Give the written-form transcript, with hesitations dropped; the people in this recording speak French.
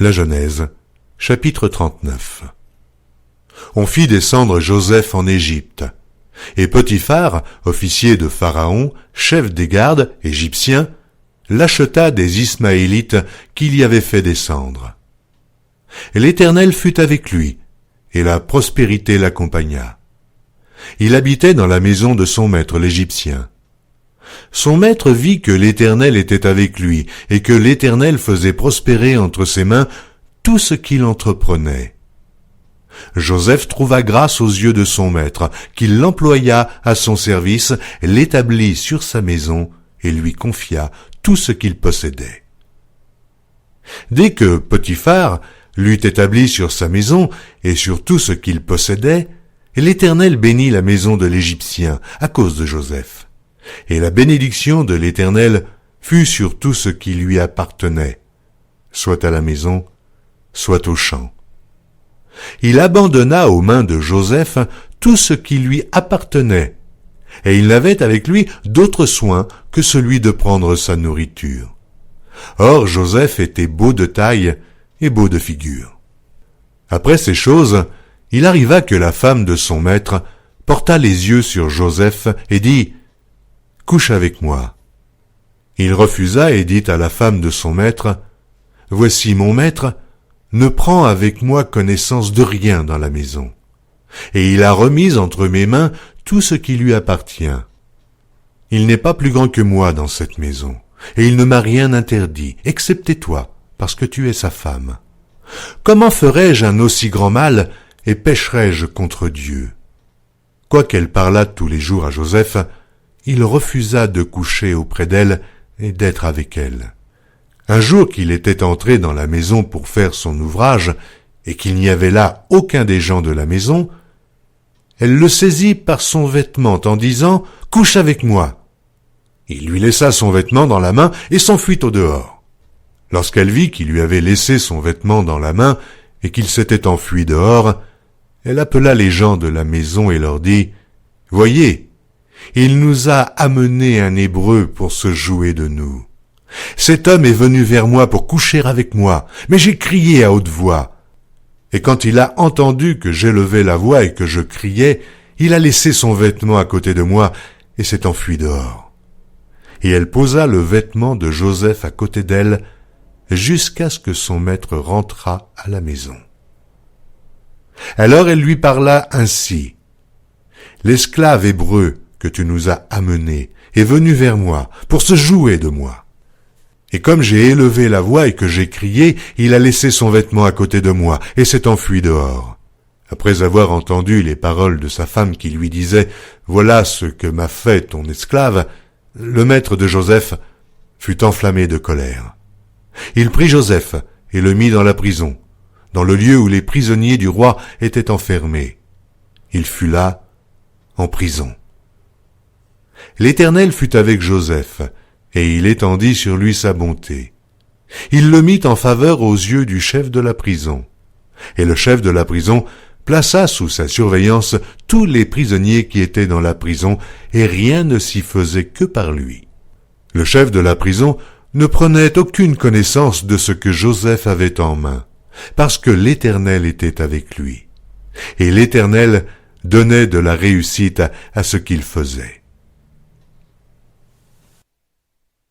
La Genèse, chapitre 39. On fit descendre Joseph en Égypte. Et Potiphar, officier de Pharaon, chef des gardes égyptiens, l'acheta des Ismaélites qu'il y avait fait descendre. L'Éternel fut avec lui, et la prospérité l'accompagna. Il habitait dans la maison de son maître l'Égyptien. Son maître vit que l'Éternel était avec lui, et que l'Éternel faisait prospérer entre ses mains tout ce qu'il entreprenait. Joseph trouva grâce aux yeux de son maître, qui l'employa à son service, l'établit sur sa maison, et lui confia tout ce qu'il possédait. Dès que Potiphar l'eut établi sur sa maison, et sur tout ce qu'il possédait, l'Éternel bénit la maison de l'Égyptien à cause de Joseph. Et la bénédiction de l'Éternel fut sur tout ce qui lui appartenait, soit à la maison, soit au champ. Il abandonna aux mains de Joseph tout ce qui lui appartenait, et il n'avait avec lui d'autre soin que celui de prendre sa nourriture. Or Joseph était beau de taille et beau de figure. Après ces choses, il arriva que la femme de son maître porta les yeux sur Joseph et dit « Couche avec moi ». Il refusa et dit à la femme de son maître « Voici mon maître, ne prends avec moi connaissance de rien dans la maison. Et il a remis entre mes mains tout ce qui lui appartient. Il n'est pas plus grand que moi dans cette maison, et il ne m'a rien interdit, excepté toi, parce que tu es sa femme. Comment ferais-je un aussi grand mal, et pécherais-je contre Dieu ?» Quoiqu'elle parlât tous les jours à Joseph, il refusa de coucher auprès d'elle et d'être avec elle. Un jour qu'il était entré dans la maison pour faire son ouvrage, et qu'il n'y avait là aucun des gens de la maison, elle le saisit par son vêtement en disant « Couche avec moi ». Il lui laissa son vêtement dans la main et s'enfuit au dehors. Lorsqu'elle vit qu'il lui avait laissé son vêtement dans la main et qu'il s'était enfui dehors, elle appela les gens de la maison et leur dit « Voyez, il nous a amené un Hébreu pour se jouer de nous. Cet homme est venu vers moi pour coucher avec moi, mais j'ai crié à haute voix. Et quand il a entendu que j'élevais la voix et que je criais, il a laissé son vêtement à côté de moi et s'est enfui dehors. » Et elle posa le vêtement de Joseph à côté d'elle, jusqu'à ce que son maître rentrât à la maison. Alors elle lui parla ainsi. « L'esclave hébreu que tu nous as amené est venu vers moi pour se jouer de moi. Et comme j'ai élevé la voix et que j'ai crié, il a laissé son vêtement à côté de moi et s'est enfui dehors. » Après avoir entendu les paroles de sa femme qui lui disait « Voilà ce que m'a fait ton esclave », le maître de Joseph fut enflammé de colère. Il prit Joseph et le mit dans la prison, dans le lieu où les prisonniers du roi étaient enfermés. Il fut là, en prison. L'Éternel fut avec Joseph, et il étendit sur lui sa bonté. Il le mit en faveur aux yeux du chef de la prison. Et le chef de la prison plaça sous sa surveillance tous les prisonniers qui étaient dans la prison, et rien ne s'y faisait que par lui. Le chef de la prison ne prenait aucune connaissance de ce que Joseph avait en main, parce que l'Éternel était avec lui. Et l'Éternel donnait de la réussite à ce qu'il faisait.